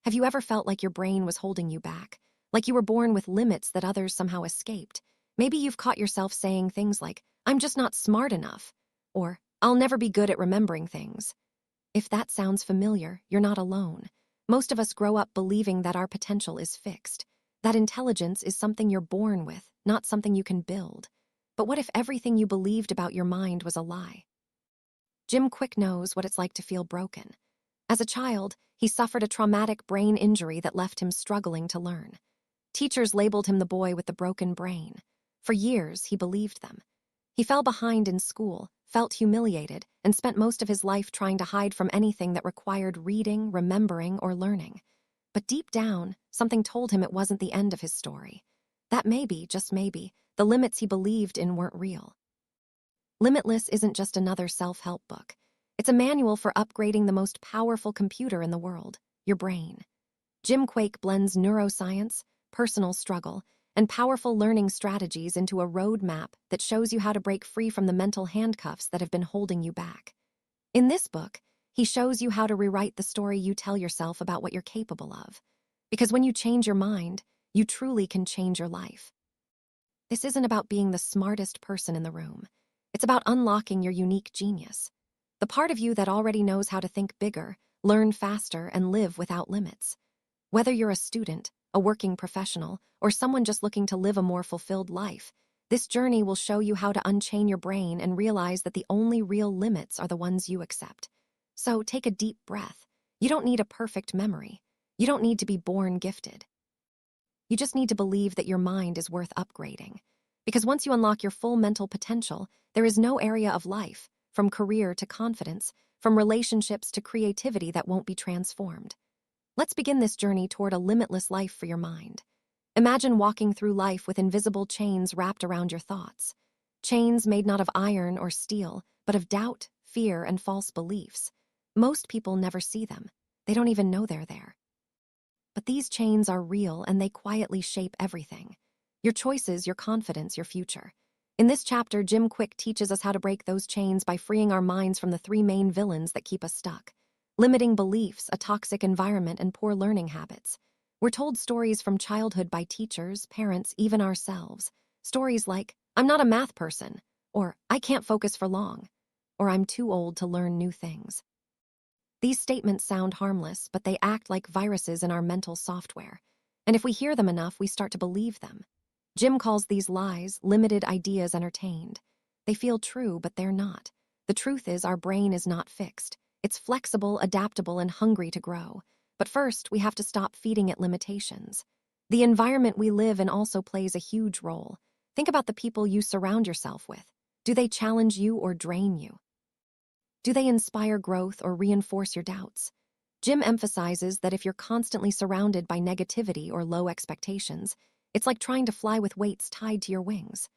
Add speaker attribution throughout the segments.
Speaker 1: Have you ever felt like your brain was holding you back? Like you were born with limits that others somehow escaped? Maybe you've caught yourself saying things like, "I'm just not smart enough," or "I'll never be good at remembering things." If that sounds familiar, you're not alone. Most of us grow up believing that our potential is fixed, that intelligence is something you're born with, not something you can build. But what if everything you believed about your mind was a lie? Jim Kwik knows what it's like to feel broken. As a child, he suffered a traumatic brain injury that left him struggling to learn. Teachers labeled him the boy with the broken brain. For years, he believed them. He fell behind in school, felt humiliated, and spent most of his life trying to hide from anything that required reading, remembering, or learning. But deep down, something told him it wasn't the end of his story. That maybe, just maybe, the limits he believed in weren't real. Limitless isn't just another self-help book. It's a manual for upgrading the most powerful computer in the world, your brain. Jim Kwik blends neuroscience, personal struggle, and powerful learning strategies into a roadmap that shows you how to break free from the mental handcuffs that have been holding you back. In this book, he shows you how to rewrite the story you tell yourself about what you're capable of. Because when you change your mind, you truly can change your life. This isn't about being the smartest person in the room. It's about unlocking your unique genius. The part of you that already knows how to think bigger, learn faster, and live without limits. Whether you're a student, a working professional, or someone just looking to live a more fulfilled life, this journey will show you how to unchain your brain and realize that the only real limits are the ones you accept. So take a deep breath. You don't need a perfect memory. You don't need to be born gifted. You just need to believe that your mind is worth upgrading. Because once you unlock your full mental potential, there is no area of life, from career to confidence, from relationships to creativity, that won't be transformed. Let's begin this journey toward a limitless life for your mind. Imagine walking through life with invisible chains wrapped around your thoughts. Chains made not of iron or steel, but of doubt, fear, and false beliefs. Most people never see them. They don't even know they're there. But these chains are real, and they quietly shape everything. Your choices, your confidence, your future. In this chapter, Jim Kwik teaches us how to break those chains by freeing our minds from the three main villains that keep us stuck. Limiting beliefs, a toxic environment, and poor learning habits. We're told stories from childhood by teachers, parents, even ourselves. Stories like, "I'm not a math person," or "I can't focus for long," or "I'm too old to learn new things." These statements sound harmless, but they act like viruses in our mental software. And if we hear them enough, we start to believe them. Jim calls these lies limited ideas entertained. They feel true, but they're not. The truth is, our brain is not fixed. It's flexible, adaptable, and hungry to grow. But first, we have to stop feeding it limitations. The environment we live in also plays a huge role. Think about the people you surround yourself with. Do they challenge you or drain you? Do they inspire growth or reinforce your doubts? Jim emphasizes that if you're constantly surrounded by negativity or low expectations, it's like trying to fly with weights tied to your wings.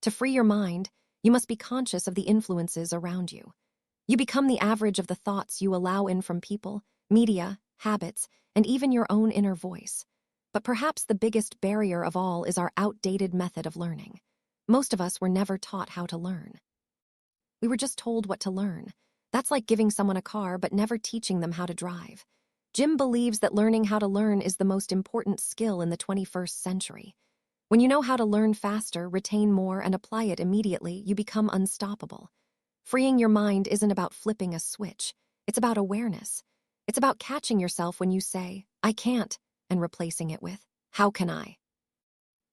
Speaker 1: To free your mind, you must be conscious of the influences around you. You become the average of the thoughts you allow in from people, media, habits, and even your own inner voice. But perhaps the biggest barrier of all is our outdated method of learning. Most of us were never taught how to learn. We were just told what to learn. That's like giving someone a car but never teaching them how to drive. Jim believes that learning how to learn is the most important skill in the 21st century. When you know how to learn faster, retain more, and apply it immediately, you become unstoppable. Freeing your mind isn't about flipping a switch. It's about awareness. It's about catching yourself when you say, "I can't," and replacing it with, "How can I?"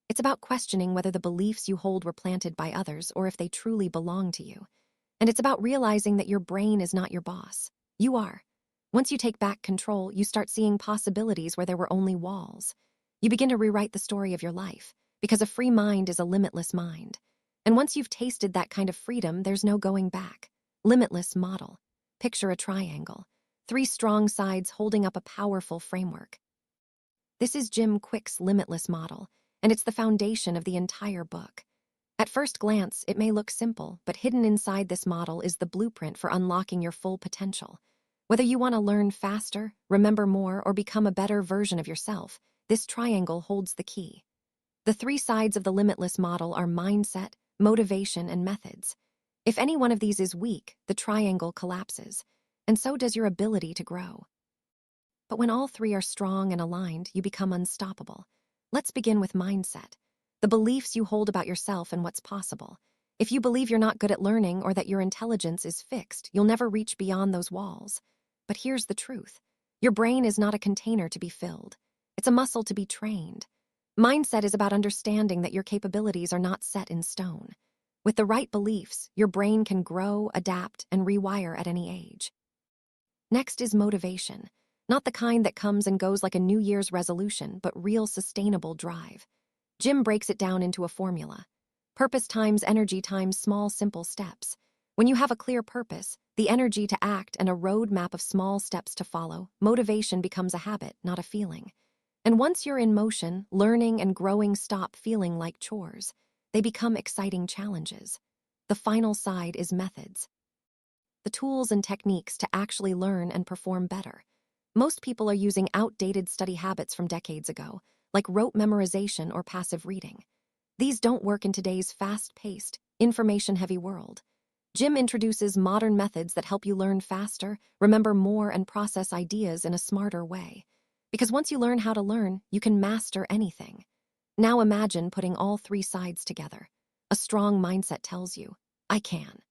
Speaker 1: It's about questioning whether the beliefs you hold were planted by others or if they truly belong to you. And it's about realizing that your brain is not your boss. You are. Once you take back control, you start seeing possibilities where there were only walls. You begin to rewrite the story of your life, because a free mind is a limitless mind. And once you've tasted that kind of freedom, there's no going back. Limitless model. Picture a triangle. 3 strong sides holding up a powerful framework. This is Jim Kwik's Limitless model, and it's the foundation of the entire book. At first glance, it may look simple, but hidden inside this model is the blueprint for unlocking your full potential. Whether you want to learn faster, remember more, or become a better version of yourself, this triangle holds the key. The 3 sides of the Limitless model are mindset, motivation, and methods. If any one of these is weak, the triangle collapses, and so does your ability to grow. But when all three are strong and aligned, you become unstoppable. Let's begin with mindset. The beliefs you hold about yourself and what's possible. If you believe you're not good at learning or that your intelligence is fixed, you'll never reach beyond those walls. But here's the truth. Your brain is not a container to be filled. It's a muscle to be trained. Mindset is about understanding that your capabilities are not set in stone. With the right beliefs, your brain can grow, adapt, and rewire at any age. Next is motivation. Not the kind that comes and goes like a New Year's resolution, but real sustainable drive. Jim breaks it down into a formula. Purpose times energy times small, simple steps. When you have a clear purpose, the energy to act, and a roadmap of small steps to follow, motivation becomes a habit, not a feeling. And once you're in motion, learning and growing stop feeling like chores. They become exciting challenges. The final side is methods. The tools and techniques to actually learn and perform better. Most people are using outdated study habits from decades ago, like rote memorization or passive reading. These don't work in today's fast-paced, information-heavy world. Jim introduces modern methods that help you learn faster, remember more, and process ideas in a smarter way. Because once you learn how to learn, you can master anything. Now imagine putting all three sides together. A strong mindset tells you, I can.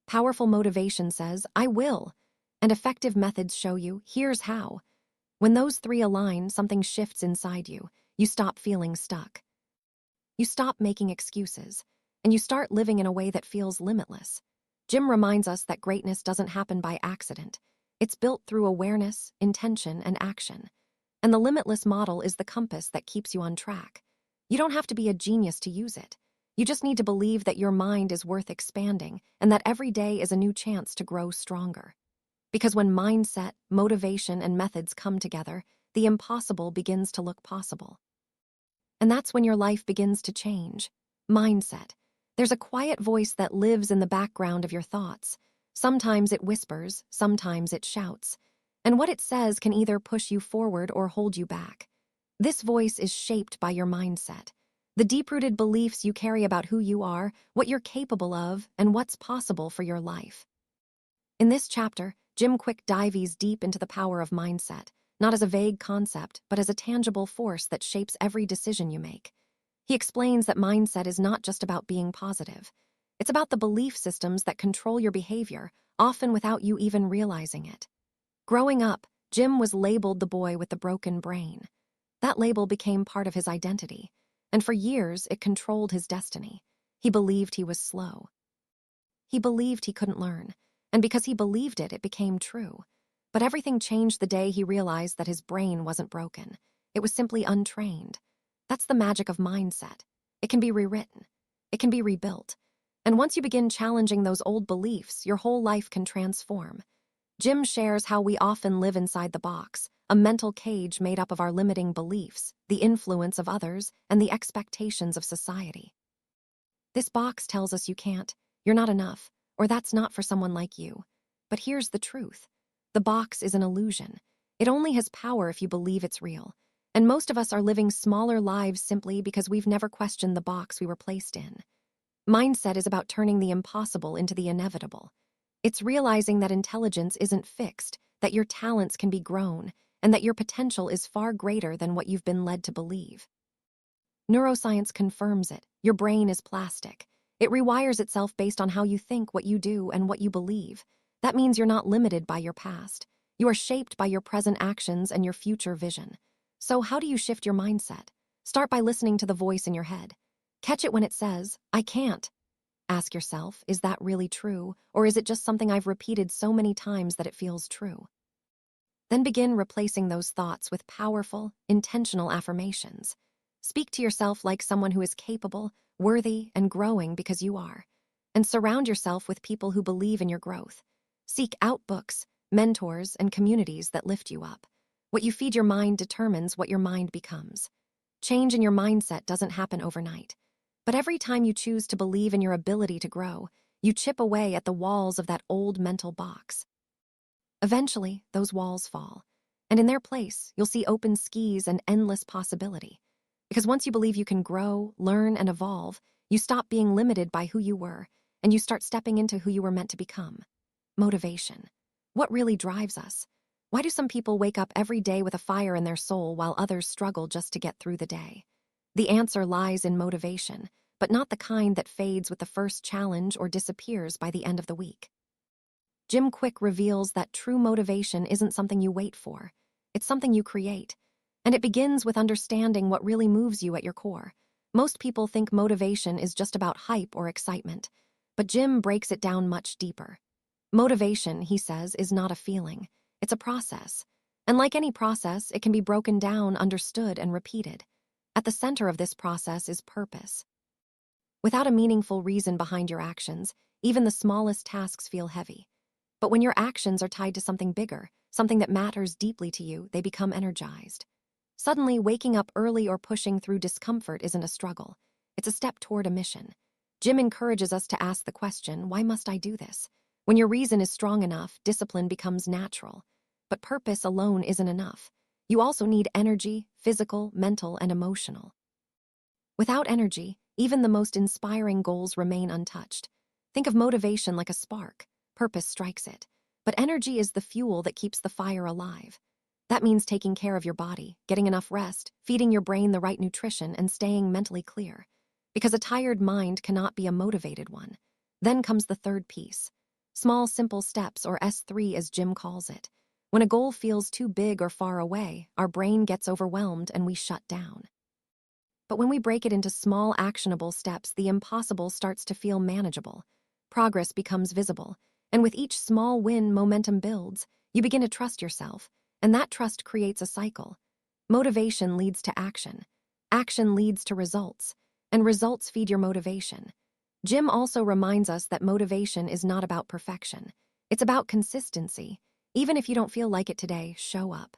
Speaker 1: Powerful motivation says, I will. And effective methods show you, here's how. When those three align, something shifts inside you. You stop feeling stuck. You stop making excuses, and you start living in a way that feels limitless. Jim reminds us that greatness doesn't happen by accident. It's built through awareness, intention, and action. And the Limitless model is the compass that keeps you on track. You don't have to be a genius to use it. You just need to believe that your mind is worth expanding and that every day is a new chance to grow stronger. Because when mindset, motivation, and methods come together, the impossible begins to look possible. And that's when your life begins to change. Mindset. There's a quiet voice that lives in the background of your thoughts. Sometimes it whispers, sometimes it shouts. And what it says can either push you forward or hold you back. This voice is shaped by your mindset. The deep-rooted beliefs you carry about who you are, what you're capable of, and what's possible for your life. In this chapter, Jim Kwik dives deep into the power of mindset, not as a vague concept, but as a tangible force that shapes every decision you make. He explains that mindset is not just about being positive. It's about the belief systems that control your behavior, often without you even realizing it. Growing up, Jim was labeled the boy with the broken brain. That label became part of his identity, and for years it controlled his destiny. He believed he was slow. He believed he couldn't learn, and because he believed it, it became true. But everything changed the day he realized that his brain wasn't broken. It was simply untrained. That's the magic of mindset. It can be rewritten. It can be rebuilt. And once you begin challenging those old beliefs, your whole life can transform. Jim shares how we often live inside the box, a mental cage made up of our limiting beliefs, the influence of others, and the expectations of society. This box tells us you can't, you're not enough, or that's not for someone like you. But here's the truth. The box is an illusion. It only has power if you believe it's real. And most of us are living smaller lives simply because we've never questioned the box we were placed in. Mindset is about turning the impossible into the inevitable. It's realizing that intelligence isn't fixed, that your talents can be grown, and that your potential is far greater than what you've been led to believe. Neuroscience confirms it. Your brain is plastic. It rewires itself based on how you think, what you do, and what you believe. That means you're not limited by your past. You are shaped by your present actions and your future vision. So how do you shift your mindset? Start by listening to the voice in your head. Catch it when it says, I can't. Ask yourself, is that really true, or is it just something I've repeated so many times that it feels true? Then begin replacing those thoughts with powerful, intentional affirmations. Speak to yourself like someone who is capable, worthy, and growing because you are. And surround yourself with people who believe in your growth. Seek out books, mentors, and communities that lift you up. What you feed your mind determines what your mind becomes. Change in your mindset doesn't happen overnight. But every time you choose to believe in your ability to grow, you chip away at the walls of that old mental box. Eventually, those walls fall. And in their place, you'll see open skies and endless possibility. Because once you believe you can grow, learn, and evolve, you stop being limited by who you were, and you start stepping into who you were meant to become. Motivation. What really drives us? Why do some people wake up every day with a fire in their soul while others struggle just to get through the day? The answer lies in motivation, but not the kind that fades with the first challenge or disappears by the end of the week. Jim Kwik reveals that true motivation isn't something you wait for. It's something you create. And it begins with understanding what really moves you at your core. Most people think motivation is just about hype or excitement, but Jim breaks it down much deeper. Motivation, he says, is not a feeling. It's a process. And like any process, it can be broken down, understood, and repeated. At the center of this process is purpose. Without a meaningful reason behind your actions, even the smallest tasks feel heavy. But when your actions are tied to something bigger, something that matters deeply to you, they become energized. Suddenly, waking up early or pushing through discomfort isn't a struggle. It's a step toward a mission. Jim encourages us to ask the question, why must I do this? When your reason is strong enough, discipline becomes natural. But purpose alone isn't enough. You also need energy, physical, mental, and emotional. Without energy, even the most inspiring goals remain untouched. Think of motivation like a spark. Purpose strikes it. But energy is the fuel that keeps the fire alive. That means taking care of your body, getting enough rest, feeding your brain the right nutrition, and staying mentally clear. Because a tired mind cannot be a motivated one. Then comes the third piece. Small, simple steps, or S3 as Jim calls it. When a goal feels too big or far away, our brain gets overwhelmed and we shut down. But when we break it into small, actionable steps, the impossible starts to feel manageable. Progress becomes visible, and with each small win, momentum builds. You begin to trust yourself, and that trust creates a cycle. Motivation leads to action. Action leads to results, and results feed your motivation. Jim also reminds us that motivation is not about perfection. It's about consistency. Even if you don't feel like it today, show up.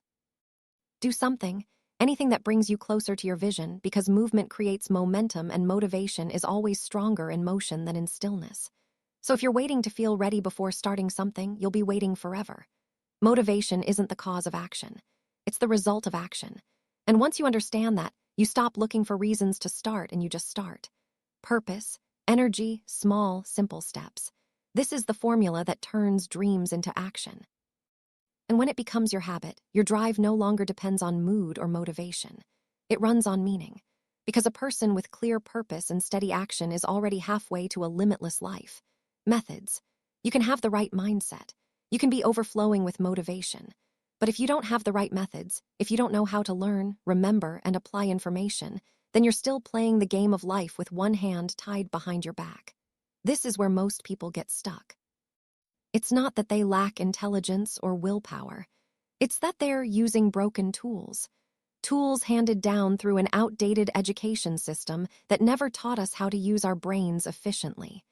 Speaker 1: Do something, anything that brings you closer to your vision, because movement creates momentum and motivation is always stronger in motion than in stillness. So if you're waiting to feel ready before starting something, you'll be waiting forever. Motivation isn't the cause of action. It's the result of action. And once you understand that, you stop looking for reasons to start and you just start. Purpose, energy, small, simple steps. This is the formula that turns dreams into action. And when it becomes your habit, your drive no longer depends on mood or motivation. It runs on meaning. Because a person with clear purpose and steady action is already halfway to a limitless life. Methods. You can have the right mindset. You can be overflowing with motivation. But if you don't have the right methods, if you don't know how to learn, remember, and apply information, then you're still playing the game of life with one hand tied behind your back. This is where most people get stuck. It's not that they lack intelligence or willpower. It's that they're using broken tools. Tools handed down through an outdated education system that never taught us how to use our brains efficiently.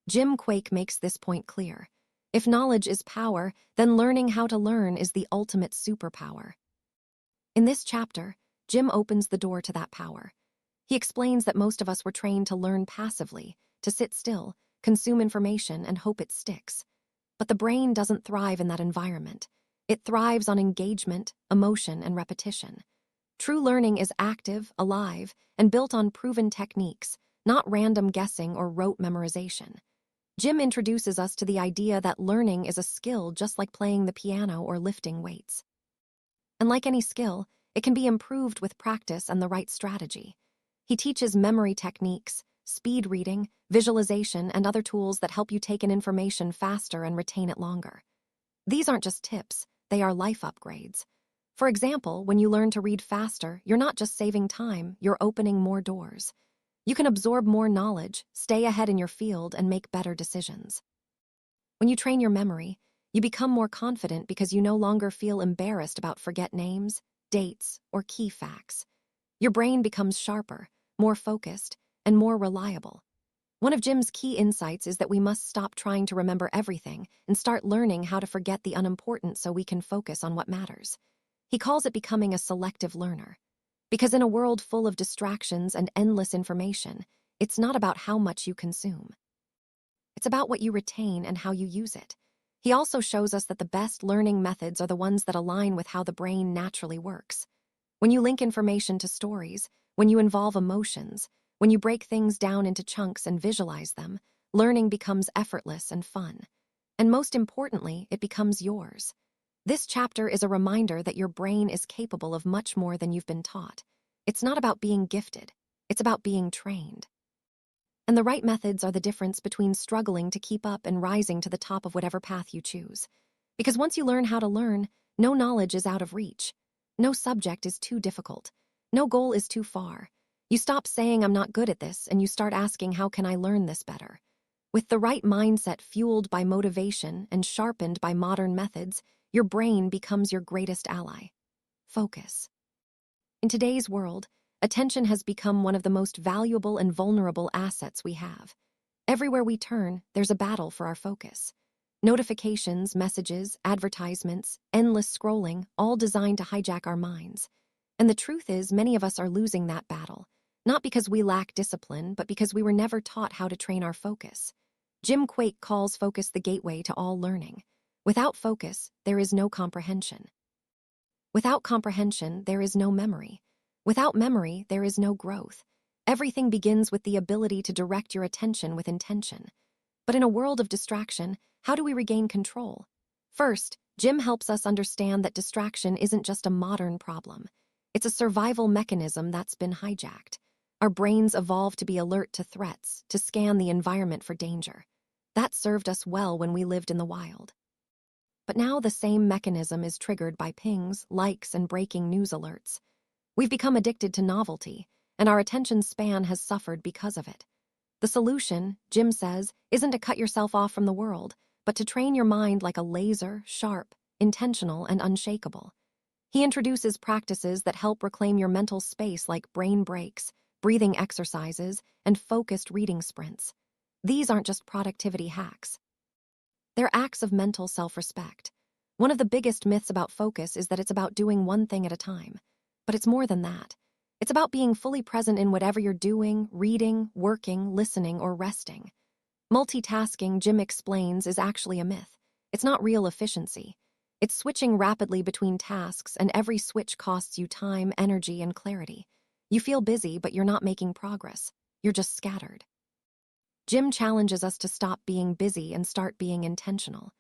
Speaker 1: Jim Kwik makes this point clear. If knowledge is power, then learning how to learn is the ultimate superpower. In this chapter, Jim opens the door to that power. He explains that most of us were trained to learn passively, to sit still, consume information, and hope it sticks. But the brain doesn't thrive in that environment. It thrives on engagement, emotion, and repetition. True learning is active, alive, and built on proven techniques, not random guessing or rote memorization. Jim introduces us to the idea that learning is a skill just like playing the piano or lifting weights. And like any skill, it can be improved with practice and the right strategy. He teaches memory techniques, speed reading, visualization, and other tools that help you take in information faster and retain it longer. These aren't just tips, they are life upgrades. For example, when you learn to read faster, you're not just saving time, you're opening more doors. You can absorb more knowledge, stay ahead in your field, and make better decisions. When you train your memory, you become more confident because you no longer feel embarrassed about forget names, dates, or key facts. Your brain becomes sharper, more focused, and more reliable. One of Jim's key insights is that we must stop trying to remember everything and start learning how to forget the unimportant so we can focus on what matters. He calls it becoming a selective learner. Because in a world full of distractions and endless information, it's not about how much you consume. It's about what you retain and how you use it. He also shows us that the best learning methods are the ones that align with how the brain naturally works. When you link information to stories, when you involve emotions, when you break things down into chunks and visualize them, learning becomes effortless and fun. And most importantly, it becomes yours. This chapter is a reminder that your brain is capable of much more than you've been taught. It's not about being gifted, it's about being trained. And the right methods are the difference between struggling to keep up and rising to the top of whatever path you choose. Because once you learn how to learn, no knowledge is out of reach. No subject is too difficult. No goal is too far. You stop saying, "I'm not good at this," and you start asking, "How can I learn this better?" With the right mindset fueled by motivation and sharpened by modern methods, your brain becomes your greatest ally. Focus. In today's world, attention has become one of the most valuable and vulnerable assets we have. Everywhere we turn, there's a battle for our focus. Notifications, messages, advertisements, endless scrolling, all designed to hijack our minds. And the truth is, many of us are losing that battle, not because we lack discipline, but because we were never taught how to train our focus. Jim Kwik calls focus the gateway to all learning. Without focus, there is no comprehension. Without comprehension, there is no memory. Without memory, there is no growth. Everything begins with the ability to direct your attention with intention. But in a world of distraction, how do we regain control? First, Jim helps us understand that distraction isn't just a modern problem. It's a survival mechanism that's been hijacked. Our brains evolved to be alert to threats, to scan the environment for danger. That served us well when we lived in the wild. But now the same mechanism is triggered by pings, likes, and breaking news alerts. We've become addicted to novelty, and our attention span has suffered because of it. The solution, Jim says, isn't to cut yourself off from the world, but to train your mind like a laser, sharp, intentional, and unshakable. He introduces practices that help reclaim your mental space like brain breaks, breathing exercises, and focused reading sprints. These aren't just productivity hacks. They're acts of mental self-respect. One of the biggest myths about focus is that it's about doing one thing at a time. But it's more than that. It's about being fully present in whatever you're doing, reading, working, listening, or resting. Multitasking, Jim explains, is actually a myth. It's not real efficiency. It's switching rapidly between tasks, and every switch costs you time, energy, and clarity. You feel busy, but you're not making progress. You're just scattered. Jim challenges us to stop being busy and start being intentional.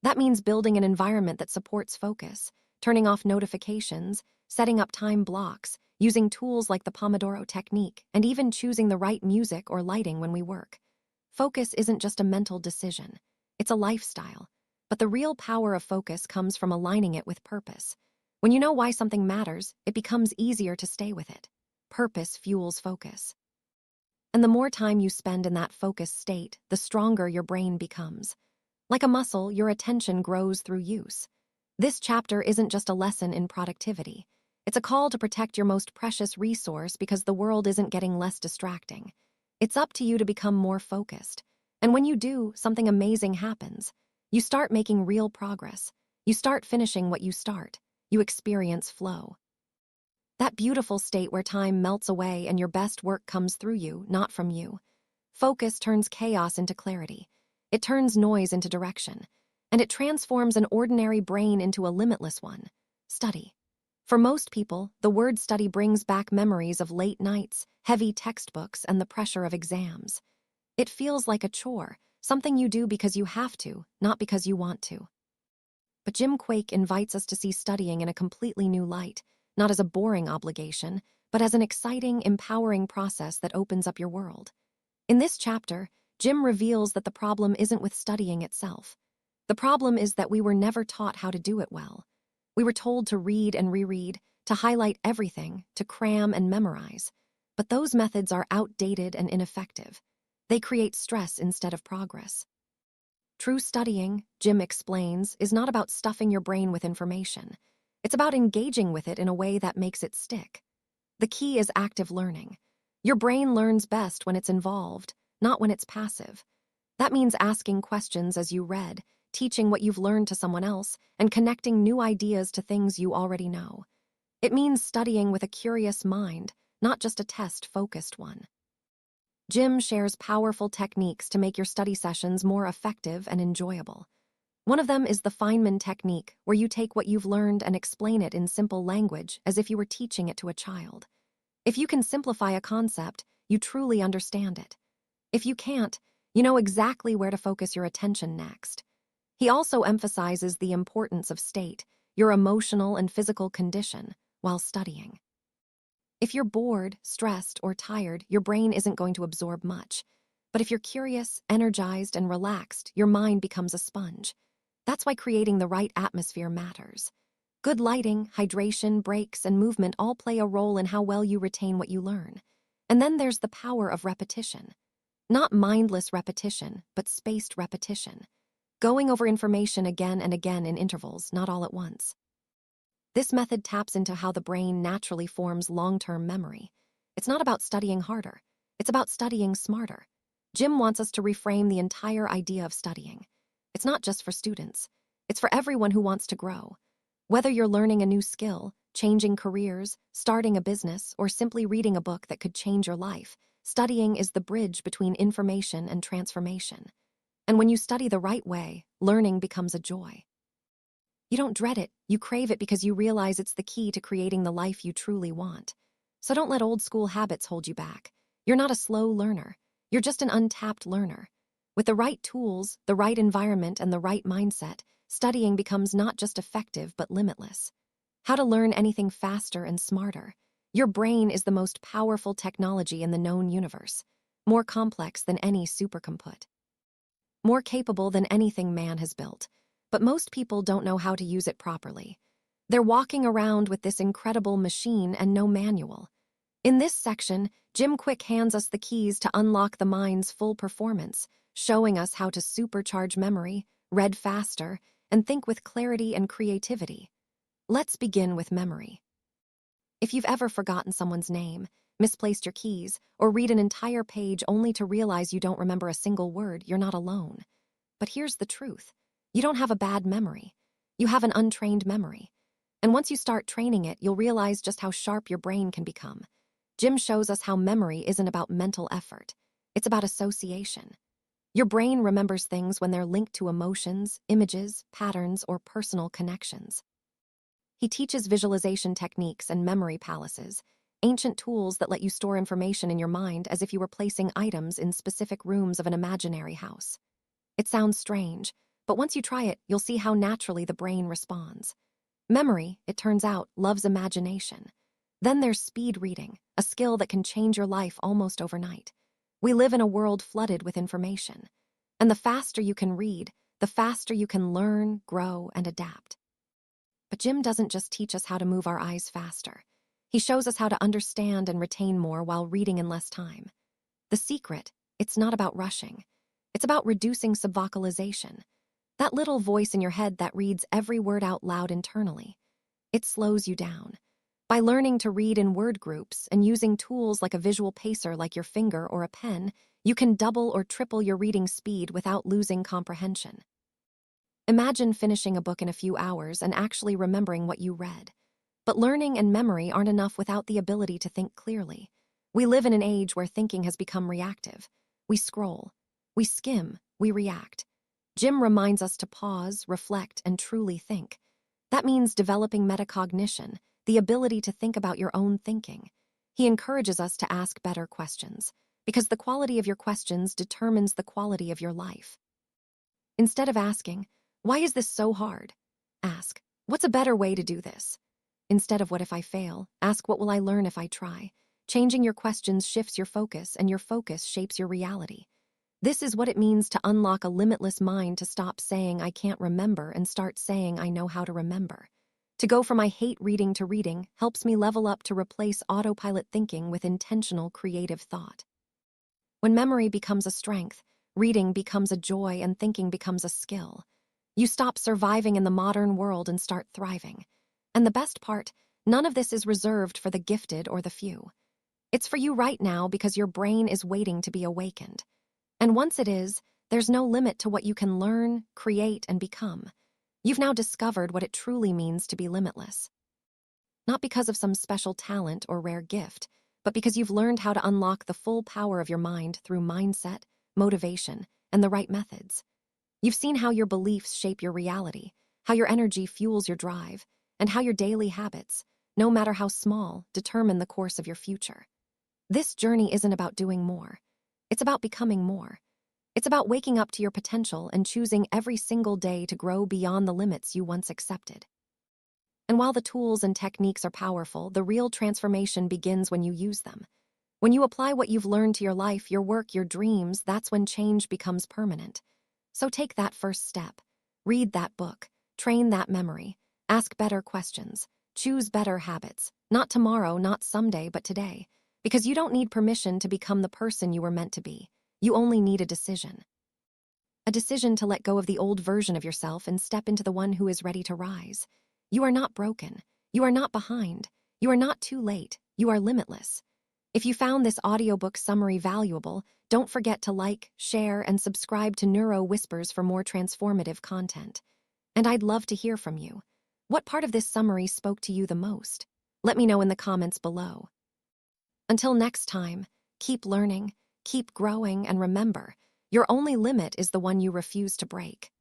Speaker 1: That means building an environment that supports focus, turning off notifications, setting up time blocks, using tools like the Pomodoro technique, and even choosing the right music or lighting when we work. Focus isn't just a mental decision. It's a lifestyle. But the real power of focus comes from aligning it with purpose. When you know why something matters, it becomes easier to stay with it. Purpose fuels focus. And the more time you spend in that focused state, the stronger your brain becomes. Like a muscle, your attention grows through use. This chapter isn't just a lesson in productivity. It's a call to protect your most precious resource because the world isn't getting less distracting. It's up to you to become more focused. And when you do, something amazing happens. You start making real progress. You start finishing what you start. You experience flow. That beautiful state where time melts away and your best work comes through you, not from you. Focus turns chaos into clarity. It turns noise into direction. And it transforms an ordinary brain into a limitless one. Study. For most people, the word study brings back memories of late nights, heavy textbooks, and the pressure of exams. It feels like a chore, something you do because you have to, not because you want to. But Jim Kwik invites us to see studying in a completely new light, not as a boring obligation, but as an exciting, empowering process that opens up your world. In this chapter, Jim reveals that the problem isn't with studying itself. The problem is that we were never taught how to do it well. We were told to read and reread, to highlight everything, to cram and memorize. But those methods are outdated and ineffective. They create stress instead of progress. True studying, Jim explains, is not about stuffing your brain with information. It's about engaging with it in a way that makes it stick. The key is active learning. Your brain learns best when it's involved, not when it's passive. That means asking questions as you read, teaching what you've learned to someone else, and connecting new ideas to things you already know. It means studying with a curious mind, not just a test-focused one. Jim shares powerful techniques to make your study sessions more effective and enjoyable. One of them is the Feynman technique, where you take what you've learned and explain it in simple language as if you were teaching it to a child. If you can simplify a concept, you truly understand it. If you can't, you know exactly where to focus your attention next. He also emphasizes the importance of state, your emotional and physical condition, while studying. If you're bored, stressed, or tired, your brain isn't going to absorb much. But if you're curious, energized, and relaxed, your mind becomes a sponge. That's why creating the right atmosphere matters. Good lighting, hydration, breaks, and movement all play a role in how well you retain what you learn. And then there's the power of repetition. Not mindless repetition, but spaced repetition. Going over information again and again in intervals, not all at once. This method taps into how the brain naturally forms long-term memory. It's not about studying harder. It's about studying smarter. Jim wants us to reframe the entire idea of studying. It's not just for students. It's for everyone who wants to grow. Whether you're learning a new skill, changing careers, starting a business, or simply reading a book that could change your life, studying is the bridge between information and transformation. And when you study the right way, learning becomes a joy. You don't dread it, you crave it because you realize it's the key to creating the life you truly want. So don't let old school habits hold you back. You're not a slow learner. You're just an untapped learner. With the right tools, the right environment, and the right mindset, studying becomes not just effective but limitless. How to learn anything faster and smarter. Your brain is the most powerful technology in the known universe. More complex than any supercomputer. More capable than anything man has built. But most people don't know how to use it properly. They're walking around with this incredible machine and no manual. In this section, Jim Kwik hands us the keys to unlock the mind's full performance, showing us how to supercharge memory, read faster, and think with clarity and creativity. Let's begin with memory. If you've ever forgotten someone's name, misplaced your keys, or read an entire page only to realize you don't remember a single word, you're not alone. But here's the truth. You don't have a bad memory. You have an untrained memory. And once you start training it, you'll realize just how sharp your brain can become. Jim shows us how memory isn't about mental effort. It's about association. Your brain remembers things when they're linked to emotions, images, patterns, or personal connections. He teaches visualization techniques and memory palaces, ancient tools that let you store information in your mind as if you were placing items in specific rooms of an imaginary house. It sounds strange, but once you try it, you'll see how naturally the brain responds. Memory, it turns out, loves imagination. Then there's speed reading, a skill that can change your life almost overnight. We live in a world flooded with information. And the faster you can read, the faster you can learn, grow, and adapt. But Jim doesn't just teach us how to move our eyes faster. He shows us how to understand and retain more while reading in less time. The secret, it's not about rushing. It's about reducing subvocalization. That little voice in your head that reads every word out loud internally. It slows you down. By learning to read in word groups and using tools like a visual pacer like your finger or a pen, you can double or triple your reading speed without losing comprehension. Imagine finishing a book in a few hours and actually remembering what you read. But learning and memory aren't enough without the ability to think clearly. We live in an age where thinking has become reactive. We scroll, we skim, we react. Jim reminds us to pause, reflect, and truly think. That means developing metacognition, the ability to think about your own thinking. He encourages us to ask better questions, because the quality of your questions determines the quality of your life. Instead of asking, "Why is this so hard?" ask, "What's a better way to do this?" Instead of "What if I fail?" ask, "What will I learn if I try?" Changing your questions shifts your focus, and your focus shapes your reality. This is what it means to unlock a limitless mind, to stop saying "I can't remember" and start saying "I know how to remember." To go from "I hate reading" to "reading" helps me level up to replace autopilot thinking with intentional creative thought. When memory becomes a strength, reading becomes a joy, and thinking becomes a skill. You stop surviving in the modern world and start thriving. And the best part, none of this is reserved for the gifted or the few. It's for you right now because your brain is waiting to be awakened. And once it is, there's no limit to what you can learn, create, and become. You've now discovered what it truly means to be limitless. Not because of some special talent or rare gift, but because you've learned how to unlock the full power of your mind through mindset, motivation, and the right methods. You've seen how your beliefs shape your reality, how your energy fuels your drive, and how your daily habits, no matter how small, determine the course of your future. This journey isn't about doing more. It's about becoming more. It's about waking up to your potential and choosing every single day to grow beyond the limits you once accepted. And while the tools and techniques are powerful, the real transformation begins when you use them. When you apply what you've learned to your life, your work, your dreams, that's when change becomes permanent. So take that first step. Read that book. Train that memory. Ask better questions. Choose better habits. Not tomorrow, not someday, but today. Because you don't need permission to become the person you were meant to be. You only need a decision. A decision to let go of the old version of yourself and step into the one who is ready to rise. You are not broken. You are not behind. You are not too late. You are limitless. If you found this audiobook summary valuable, don't forget to like, share, and subscribe to Neuro Whispers for more transformative content. And I'd love to hear from you. What part of this summary spoke to you the most? Let me know in the comments below. Until next time, keep learning, keep growing, and remember, your only limit is the one you refuse to break.